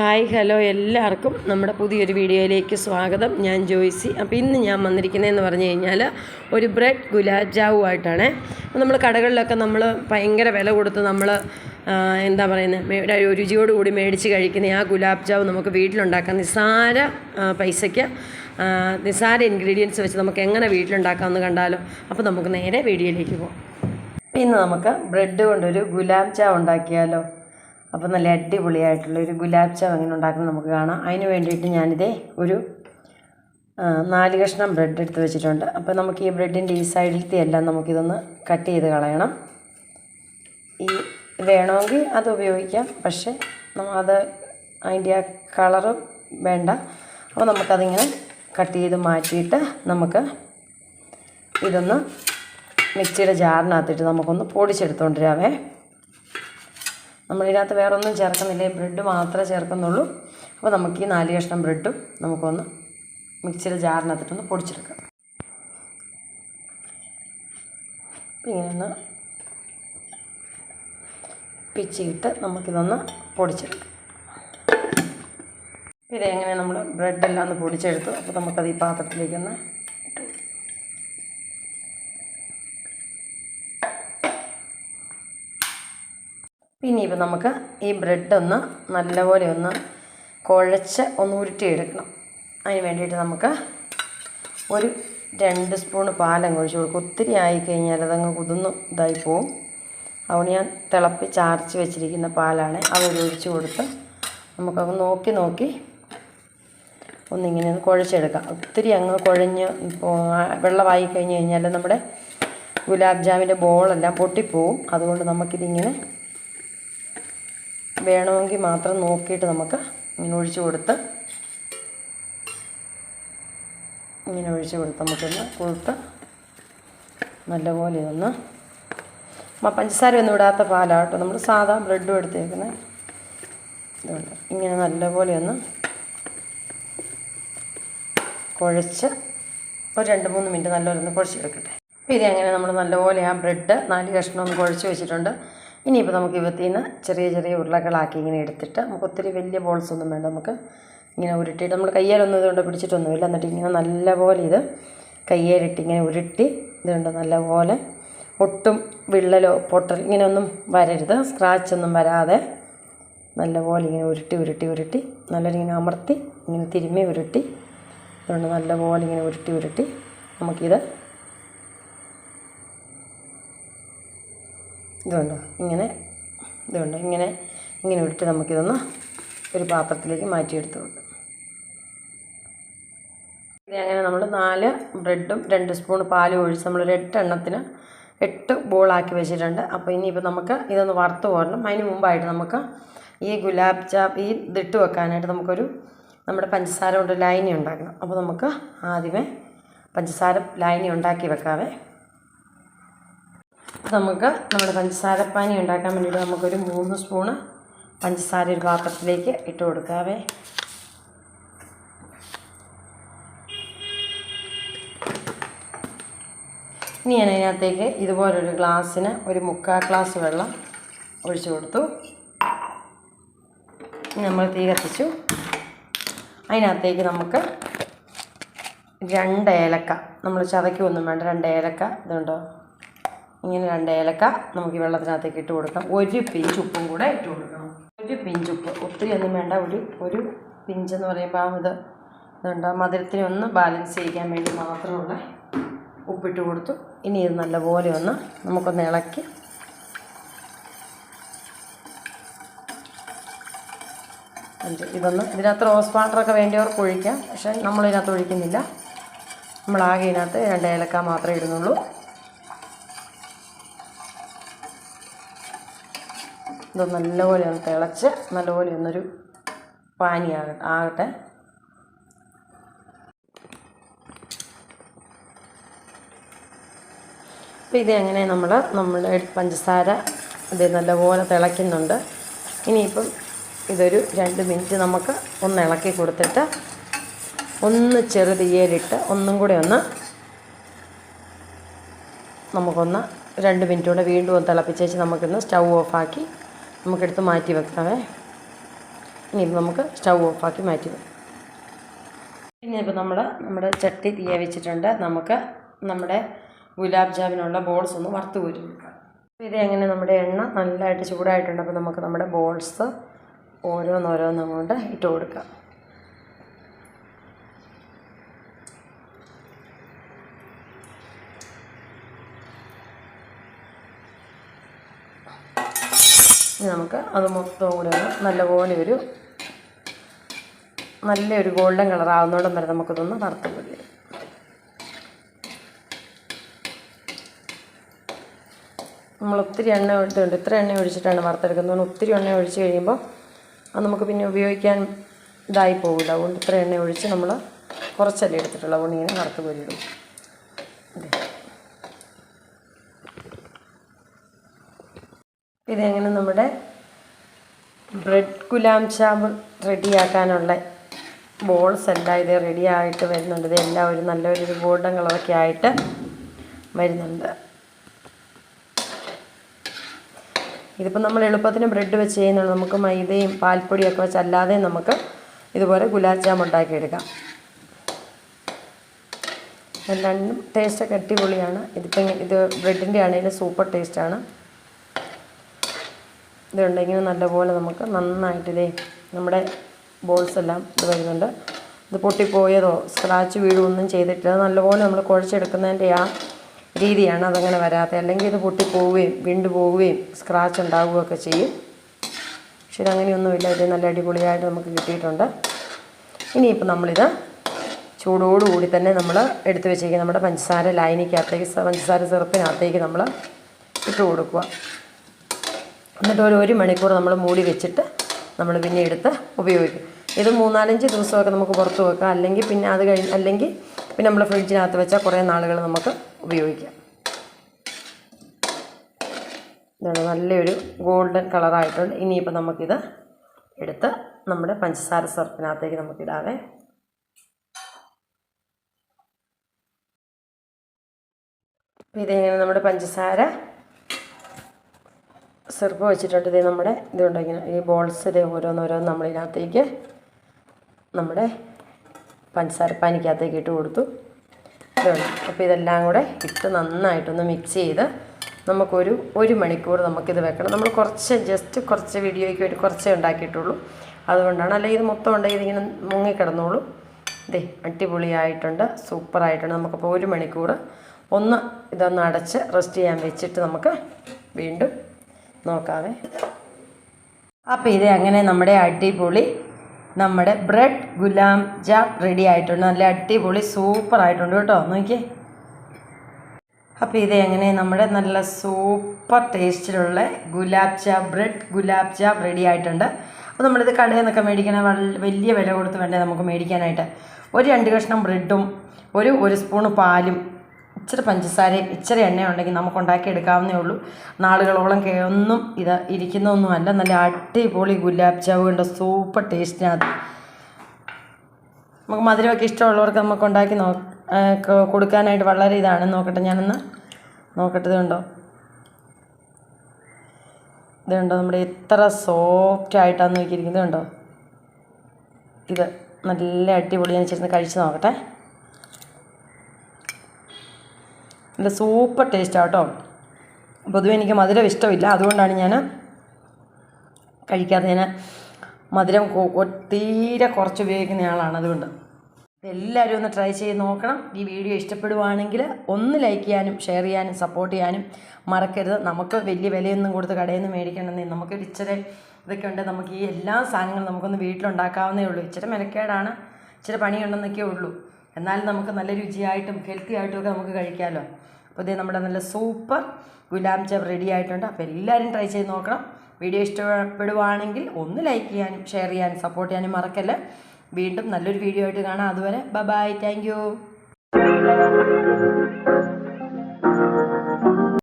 Hi hello എല്ലാവർക്കും നമ്മുടെ പുതിയൊരു വീഡിയോയിലേക്ക് സ്വാഗതം. ഞാൻ ജോയ്സി. അപ്പോൾ ഇന്ന് ഞാൻ വന്നിരിക്കുന്നതെന്ന് പറഞ്ഞു കഴിഞ്ഞാൽ ഒരു ബ്രെഡ് ഗുലാബ് ജാമുമായിട്ടാണ്. അപ്പോൾ നമ്മൾ കടകളിലൊക്കെ നമ്മൾ ഭയങ്കര വില കൊടുത്ത് നമ്മൾ എന്താ പറയുന്നത് രുചിയോടുകൂടി മേടിച്ച് കഴിക്കുന്ന ആ ഗുലാബ് ജാമു നമുക്ക് വീട്ടിലുണ്ടാക്കാം. നിസ്സാര പൈസയ്ക്ക് നിസ്സാര ഇൻഗ്രീഡിയൻസ് വെച്ച് നമുക്ക് എങ്ങനെ വീട്ടിലുണ്ടാക്കാമെന്ന് കണ്ടാലോ. അപ്പോൾ നമുക്ക് നേരെ വീഡിയോയിലേക്ക് പോകാം. ഇന്ന് നമുക്ക് ബ്രെഡ് കൊണ്ടൊരു ഗുലാബ് ജാം ഉണ്ടാക്കിയാലോ. അപ്പോൾ നല്ല അടിപൊളിയായിട്ടുള്ളൊരു ഗുലാബ് ജാം എങ്ങനെ ഉണ്ടാക്കുന്നത് നമുക്ക് കാണാം. അതിന് വേണ്ടിയിട്ട് ഞാനിതേ ഒരു 4 കഷ്ണം ബ്രെഡ് എടുത്ത് വെച്ചിട്ടുണ്ട്. അപ്പോൾ നമുക്ക് ഈ ബ്രെഡിൻ്റെ ഈ സൈഡിലത്തെ എല്ലാം നമുക്കിതൊന്ന് കട്ട് ചെയ്ത് കളയണം. ഈ വേണമെങ്കിൽ അത് ഉപയോഗിക്കാം, പക്ഷേ അത് അതിൻ്റെ ആ കളറ് വേണ്ട. അപ്പോൾ നമുക്കതിങ്ങനെ കട്ട് ചെയ്ത് മാറ്റിയിട്ട് നമുക്ക് ഇതൊന്ന് മിക്സിയുടെ ജാറിനകത്തിട്ട് നമുക്കൊന്ന് പൊടിച്ചെടുത്തുകൊണ്ടിരാവേ. നമ്മളിതിനകത്ത് വേറെ ഒന്നും ചേർക്കുന്നില്ല, ബ്രെഡ് മാത്രമേ ചേർക്കുന്നുള്ളൂ. അപ്പോൾ നമുക്ക് ഈ 4 കഷ്ണം ബ്രെഡും നമുക്കൊന്ന് മിക്സിയുടെ ജാറിനകത്തിട്ടൊന്ന് പൊടിച്ചെടുക്കാം. ഇങ്ങനെ ഒന്ന് പിച്ചിയിട്ട് നമുക്കിതൊന്ന് പൊടിച്ചെടുക്കാം. ഇതെങ്ങനെ നമ്മൾ ബ്രെഡെല്ലാം ഒന്ന് പൊടിച്ചെടുത്തു. അപ്പോൾ നമുക്കത് ഈ പാത്രത്തിലേക്കൊന്ന് പിന്നെ ഇപ്പോൾ നമുക്ക് ഈ ബ്രെഡൊന്ന് നല്ലപോലെ ഒന്ന് കുഴച്ച് ഒന്ന് ഉരുട്ടിയെടുക്കണം. അതിന് വേണ്ടിയിട്ട് നമുക്ക് ഒരു 2 സ്പൂണ് പാലങ്ങ് ഒഴിച്ച് കൊടുക്കും. ഒത്തിരി ആയിക്കഴിഞ്ഞാൽ അതങ്ങ് കുതിർന്ന് ഇതായി പോവും. അതുകൊണ്ട് ഞാൻ തിളപ്പിച്ചാർച്ച് വെച്ചിരിക്കുന്ന പാലാണ് ഒഴിച്ച് കൊടുത്ത് നമുക്കത് നോക്കി ഒന്നിങ്ങനെ ഒന്ന് കുഴച്ചെടുക്കാം. ഒത്തിരി അങ്ങ് കുഴഞ്ഞ് വെള്ളമായി കഴിഞ്ഞ് കഴിഞ്ഞാൽ നമ്മുടെ ഗുലാബ് ജാമിൻ്റെ ബോളെല്ലാം പൊട്ടിപ്പോവും. അതുകൊണ്ട് നമുക്കിതിങ്ങനെ വേണമെങ്കിൽ മാത്രം നോക്കിയിട്ട് നമുക്ക് ഇങ്ങനെ ഒഴിച്ച് കൊടുത്ത് നമുക്കൊന്ന് കൊടുത്ത് നല്ലപോലെ ഇതൊന്ന് പഞ്ചസാര ഒന്നും ഇടാത്ത പാലാട്ടോ, നമ്മൾ സാധാ ബ്രെഡും എടുത്തേക്കുന്നത്. ഇതുകൊണ്ട് ഇങ്ങനെ നല്ലപോലെ ഒന്ന് കുഴച്ച് ഒരു 2-3 മിനിറ്റ് നല്ലപോലെ ഒന്ന് കുഴച്ചെടുക്കട്ടെ. അപ്പോൾ ഇതങ്ങനെ നമ്മൾ നല്ലപോലെ ആ ബ്രെഡ് 4 കഷ്ണം ഒന്ന് കുഴച്ച് വെച്ചിട്ടുണ്ട്. ഇനിയിപ്പോൾ നമുക്ക് ഇവത്തിൽ നിന്ന് ചെറിയ ഉരുളകളാക്കി ഇങ്ങനെ എടുത്തിട്ട് നമുക്ക് ഒത്തിരി വലിയ ബോൾസൊന്നും വേണ്ട. നമുക്ക് ഇങ്ങനെ ഉരുട്ടിയിട്ട് നമ്മൾ കയ്യാലൊന്നും ഇതുകൊണ്ട് പിടിച്ചിട്ടൊന്നുമില്ല. എന്നിട്ട് ഇങ്ങനെ നല്ലപോലെ ഇത് കയ്യേലിട്ട് ഇങ്ങനെ ഉരുട്ടി ഇതുകൊണ്ട് നല്ലപോലെ ഒട്ടും വിള്ളലോ പൊട്ടൽ ഇങ്ങനെയൊന്നും വരരുത്, സ്ക്രാച്ചൊന്നും വരാതെ നല്ലപോലെ ഇങ്ങനെ ഉരുട്ടി നല്ലൊരിങ്ങനെ അമർത്തി ഇങ്ങനെ തിരുമ്മി ഉരുട്ടി അതുകൊണ്ട് നല്ലപോലെ ഇങ്ങനെ ഉരുട്ടി നമുക്കിത് ഇതുണ്ടോ ഇങ്ങനെ ഉരുട്ടി നമുക്കിതൊന്ന് ഒരു പാത്രത്തിലേക്ക് മാറ്റിയെടുത്തു കൊടുക്കും. ഇതങ്ങനെ നമ്മൾ 4 ബ്രെഡും 2 സ്പൂൺ പാലും ഒഴിച്ച് നമ്മളൊരു 8 എണ്ണത്തിന് 8 ബോളാക്കി വെച്ചിട്ടുണ്ട്. അപ്പോൾ ഇനിയിപ്പോൾ നമുക്ക് ഇതൊന്ന് വറുത്ത് പോരണം. അതിന് മുമ്പായിട്ട് നമുക്ക് ഈ ഗുലാബ് ജാം ഇതിട്ട് വെക്കാനായിട്ട് നമ്മുടെ പഞ്ചസാര കൊണ്ട് ലൈനി ഉണ്ടാക്കണം. അപ്പോൾ നമുക്ക് ആദ്യമേ പഞ്ചസാര ലൈനി ഉണ്ടാക്കി വെക്കാവേ. നമുക്ക് നമ്മുടെ പഞ്ചസാരപ്പാനി ഉണ്ടാക്കാൻ വേണ്ടിയിട്ട് നമുക്കൊരു 3 സ്പൂണ് പഞ്ചസാര ഒരു പാത്രത്തിലേക്ക് ഇട്ട് കൊടുക്കാവേ. ഇനി ഞാൻ അതിനകത്തേക്ക് ഇതുപോലൊരു ഗ്ലാസ്സിന് ഒരു 3/4 ഗ്ലാസ് വെള്ളം ഒഴിച്ചു കൊടുത്തു. നമ്മൾ തീ കത്തിച്ചു. അതിനകത്തേക്ക് നമുക്ക് 2 ഏലക്ക, നമ്മൾ ചതയ്ക്കൊന്നും വേണ്ട, 2 ഏലക്ക ഇതുണ്ടോ ഇങ്ങനെ 2 ഏലക്ക നമുക്ക് ഈ വെള്ളത്തിനകത്തേക്ക് ഇട്ട് കൊടുക്കാം. 1 പിഞ്ച് ഉപ്പും കൂടെ ഇട്ട് കൊടുക്കണം. 1 പിഞ്ച് ഉപ്പ്, ഒത്തിരി ഒന്നും വേണ്ട. ഒരു പിഞ്ചെന്ന് പറയുമ്പോൾ ഇതുണ്ടോ മധുരത്തിന് ഒന്ന് ബാലൻസ് ചെയ്യിക്കാൻ വേണ്ടി മാത്രമുള്ള ഉപ്പിട്ട് കൊടുത്തു. ഇനി ഇത് നല്ലപോലെ നമുക്കൊന്ന് ഇളക്കി ഇതിനകത്ത് റോസ് വാട്ടറൊക്കെ വേണ്ടിയവർക്ക് ഒഴിക്കാം, പക്ഷേ നമ്മളിതിനകത്ത് ഒഴിക്കുന്നില്ല. നമ്മളാകെ ഇതിനകത്ത് 2 ഏലക്ക മാത്രമേ ഇടുന്നുള്ളൂ. ഇത് നല്ലപോലെ ഒന്ന് തിളച്ച് നല്ലപോലെ ഒന്നൊരു പാനി ആകട്ടെ. അപ്പോൾ ഇതെങ്ങനെ നമ്മുടെ പഞ്ചസാര ഇത് നല്ലപോലെ തിളയ്ക്കുന്നുണ്ട്. ഇനിയിപ്പം ഇതൊരു 2 മിനിറ്റ് നമുക്ക് ഒന്ന് ഇളക്കി കൊടുത്തിട്ട് ഒന്ന് ചെറുതീയലിട്ട് ഒന്നും കൂടെ നമുക്കൊന്ന് 2 മിനിറ്റ് കൂടെ വീണ്ടും ഒന്ന് തിളപ്പിച്ചേച്ച് നമുക്കൊന്ന് സ്റ്റൗ ഓഫാക്കി നമുക്കെടുത്ത് മാറ്റി വെക്കാവേ. ഇനി നമുക്ക് സ്റ്റൗ ഓഫാക്കി മാറ്റി വെക്കാം. പിന്നെ ഇപ്പോൾ നമ്മുടെ ചട്ടി തീയ വെച്ചിട്ടുണ്ട്. നമുക്ക് നമ്മുടെ ഗുലാബ് ജാമിനുള്ള ബോൾസ് ഒന്ന് വറുത്ത് കോരി എടുക്കാം. അപ്പോൾ ഇത് എങ്ങനെ നമ്മുടെ എണ്ണ നല്ലതായിട്ട് ചൂടായിട്ടുണ്ട്. അപ്പോൾ നമുക്ക് നമ്മുടെ ബോൾസ് ഓരോന്നോരോന്നും കൊണ്ട് ഇട്ട് കൊടുക്കാം. ഇനി നമുക്ക് അത് മൊത്തം കൂടെ നല്ലപോലെ നല്ലൊരു ഗോൾഡൻ കളറാവുന്നോടം വരെ നമുക്കിതൊന്ന് വറുത്ത് കോരി. നമ്മൾ ഒത്തിരി എണ്ണ ഒഴിച്ചിട്ടുണ്ട്. ഇത്ര എണ്ണ ഒഴിച്ചിട്ടാണ് വറുത്തെടുക്കുന്നത്. ഒത്തിരി എണ്ണ ഒഴിച്ച് കഴിയുമ്പോൾ അത് നമുക്ക് പിന്നെ ഉപയോഗിക്കാൻ ഇതായി പോകില്ല. അതുകൊണ്ട് ഇത്ര എണ്ണ ഒഴിച്ച് നമ്മൾ കുറച്ചല്ലേ എടുത്തിട്ടുള്ളൂ. അതുകൊണ്ട് ഇങ്ങനെ വറുത്ത് കോരിയിടും. ഇതെങ്ങനെ നമ്മുടെ ബ്രെഡ് ഗുലാബ് ജാമുൻ റെഡിയാക്കാനുള്ള ബോൾസ് എല്ലാം ഇത് റെഡിയായിട്ട് വരുന്നുണ്ട്. ഇതെല്ലാം ഒരു നല്ലൊരു ഗോൾഡൻ കളറൊക്കെ ആയിട്ട് വരുന്നുണ്ട്. ഇതിപ്പോൾ നമ്മൾ എളുപ്പത്തിന് ബ്രെഡ് വെച്ച് ചെയ്യുന്നുള്ളൂ. നമുക്ക് മൈദയും പാൽപ്പൊടിയൊക്കെ വെച്ച് അല്ലാതെ നമുക്ക് ഇതുപോലെ ഗുലാബ് ജാമുൻ ഉണ്ടാക്കിയെടുക്കാം. രണ്ടും ടേസ്റ്റൊക്കെ അടിപൊളിയാണ്. ഇത് ബ്രെഡിൻ്റെ ആണെങ്കിലും സൂപ്പർ ടേസ്റ്റാണ്. ഇതുണ്ടെങ്കിൽ നല്ലപോലെ നമുക്ക് നന്നായിട്ട് നമ്മുടെ ബോൾസ് എല്ലാം ഇത് വരുന്നുണ്ട്. ഇത് പൊട്ടിപ്പോയതോ സ്ക്രാച്ച് വീഴുകയൊന്നും ചെയ്തിട്ടില്ല. നല്ലപോലെ നമ്മൾ കുഴച്ചെടുക്കുന്നതിൻ്റെ ആ രീതിയാണ് അതങ്ങനെ വരാത്തത്. അല്ലെങ്കിൽ ഇത് പൊട്ടിപ്പോവുകയും വിണ്ടു പോവുകയും സ്ക്രാച്ച് ഉണ്ടാവുകയൊക്കെ ചെയ്യും. പക്ഷേ ഇതങ്ങനെയൊന്നുമില്ല. ഇത് നല്ല അടിപൊളിയായിട്ട് നമുക്ക് കിട്ടിയിട്ടുണ്ട്. ഇനിയിപ്പോൾ നമ്മളിത് ചൂടോടുകൂടി തന്നെ നമ്മൾ എടുത്ത് വെച്ചിരിക്കുക നമ്മുടെ പഞ്ചസാര ലായനിക്കകത്തേക്ക് പഞ്ചസാര സിറപ്പിനകത്തേക്ക് നമ്മൾ ഇട്ട് കൊടുക്കുക. എന്നിട്ട് ഒരു മണിക്കൂർ നമ്മൾ മൂടി വെച്ചിട്ട് നമ്മൾ പിന്നെ എടുത്ത് ഉപയോഗിക്കും. ഇത് 3-4 ദിവസമൊക്കെ നമുക്ക് പുറത്ത് വെക്കാം. അല്ലെങ്കിൽ പിന്നെ അല്ലെങ്കിൽ പിന്നെ നമ്മൾ ഫ്രിഡ്ജിനകത്ത് വെച്ചാൽ കുറേ നാളുകൾ നമുക്ക് ഉപയോഗിക്കാം. ഇതാണ് നല്ലൊരു ഗോൾഡൻ കളറായിട്ടുണ്ട്. ഇനിയിപ്പോൾ നമുക്കിത് എടുത്ത് നമ്മുടെ പഞ്ചസാര സിറപ്പിനകത്തേക്ക് നമുക്കിടാവേ. അപ്പോൾ ഇതെങ്ങനെ നമ്മുടെ പഞ്ചസാര സിറപ്പ് വെച്ചിട്ടുണ്ട്. ഇത് നമ്മുടെ ഇതുണ്ടെങ്കിൽ ഈ ബോൾസ് ഓരോന്നോരോന്ന് നമ്മളിതിനകത്തേക്ക് നമ്മുടെ പഞ്ചസാര പാനിക്കകത്തേക്ക് ഇട്ട് കൊടുത്തു. ഇതുണ്ട്. അപ്പോൾ ഇതെല്ലാം കൂടെ ഇട്ട് നന്നായിട്ടൊന്ന് മിക്സ് ചെയ്ത് ഒരു മണിക്കൂർ നമുക്കിത് വെക്കണം. നമ്മൾ കുറച്ച് വീഡിയോയ്ക്ക് വേണ്ടി കുറച്ചേ ഉണ്ടാക്കിയിട്ടുള്ളൂ. അതുകൊണ്ടാണ്. അല്ലെങ്കിൽ ഇത് മൊത്തം ഉണ്ടെങ്കിൽ ഇതിങ്ങനെ മുങ്ങിക്കിടന്നോളൂ. അടിപൊളിയായിട്ടുണ്ട്, സൂപ്പറായിട്ടുണ്ട്. നമുക്കപ്പോൾ 1 മണിക്കൂർ ഇതൊന്ന് അടച്ച് റെസ്റ്റ് ചെയ്യാൻ വെച്ചിട്ട് നമുക്ക് വീണ്ടും നോക്കാവേ. അപ്പോൾ ഇത് അങ്ങനെ നമ്മുടെ അടിപൊളി നമ്മുടെ ബ്രെഡ് ഗുലാബ് ജാം റെഡി ആയിട്ടുണ്ട്. നല്ല അടിപൊളി സൂപ്പറായിട്ടുണ്ട് കേട്ടോ. നോക്കിയേ. അപ്പോൾ ഇത് എങ്ങനെ നമ്മുടെ നല്ല സൂപ്പർ ടേസ്റ്റിലുള്ള ബ്രെഡ് ഗുലാബ് ജാം റെഡി ആയിട്ടുണ്ട്. അപ്പോൾ നമ്മളിത് കടയിൽ നിന്നൊക്കെ മേടിക്കണ വലിയ വില കൊടുത്ത് വേണ്ടേ നമുക്ക് മേടിക്കാനായിട്ട്. 2 കഷ്ണം ബ്രെഡും 1 സ്പൂണ് പാലും ഇച്ചിരി പഞ്ചസാരയും ഇച്ചിരി എണ്ണ ഉണ്ടെങ്കിൽ നമുക്ക് ഉണ്ടാക്കിയെടുക്കാവുന്നേ ഉള്ളൂ. നാളുകളോളം ഒന്നും ഇത് ഇരിക്കുന്നൊന്നുമല്ല. നല്ല അടിപൊളി ഗുലാബ് ജാമുൻ്റെ സൂപ്പർ ടേസ്റ്റിനകത്ത് നമുക്ക് മധുരമൊക്കെ ഇഷ്ടമുള്ളവർക്ക് നമുക്ക് ഉണ്ടാക്കി കൊടുക്കാനായിട്ട് വളരെ ഇതാണ്. നോക്കട്ടെ, ഞാനൊന്ന് നോക്കട്ടെ. ഇതുണ്ടോ നമ്മുടെ എത്ര സോഫ്റ്റായിട്ടാണ് നോക്കിയിരിക്കുന്നത്. കണ്ടോ, ഇത് നല്ല അടിപൊളി. ഞാൻ ചേർന്ന് കഴിച്ച് നോക്കട്ടെ. നല്ല സൂപ്പർ ടേസ്റ്റാണ് കേട്ടോ. പൊതുവെ എനിക്ക് മധുരം ഇഷ്ടമില്ല, അതുകൊണ്ടാണ് ഞാൻ കഴിക്കാത്തത്. ഞാൻ മധുരം തീരെ കുറച്ച് ഉപയോഗിക്കുന്ന ആളാണ്. അതുകൊണ്ട് എല്ലാവരും ഒന്ന് ട്രൈ ചെയ്ത് നോക്കണം. ഈ വീഡിയോ ഇഷ്ടപ്പെടുവാണെങ്കിൽ ഒന്ന് ലൈക്ക് ചെയ്യാനും ഷെയർ ചെയ്യാനും സപ്പോർട്ട് ചെയ്യാനും മറക്കരുത്. നമുക്ക് വലിയ വിലയൊന്നും കൊടുത്ത് കടയിൽ നിന്ന് മേടിക്കണമെന്നേ. നമുക്കൊരു ഇച്ചിരി ഇതൊക്കെ ഉണ്ട്. നമുക്ക് ഈ എല്ലാ സാധനങ്ങളും നമുക്കൊന്ന് വീട്ടിലുണ്ടാക്കാവുന്നേ ഉള്ളൂ. ഇച്ചിരി മെനക്കേടാണ്, ഇച്ചിരി പണിയുണ്ടെന്നൊക്കെ ഉള്ളൂ. എന്നാലും നമുക്ക് നല്ല രുചിയായിട്ടും ഹെൽത്തി ആയിട്ടും ഒക്കെ നമുക്ക് കഴിക്കാമല്ലോ. അപ്പോൾ ഇത് നമ്മുടെ നല്ല സൂപ്പർ ഗുലാബ് ജാം റെഡി ആയിട്ടുണ്ട്. അപ്പോൾ എല്ലാവരും ട്രൈ ചെയ്ത് നോക്കണം. വീഡിയോ ഇഷ്ടപ്പെടുവാണെങ്കിൽ ഒന്ന് ലൈക്ക് ചെയ്യാനും ഷെയർ ചെയ്യാനും സപ്പോർട്ട് ചെയ്യാനും മറക്കല്ല. വീണ്ടും നല്ലൊരു വീഡിയോ ആയിട്ട് കാണാം. അതുവരെ ബൈ, താങ്ക് യു.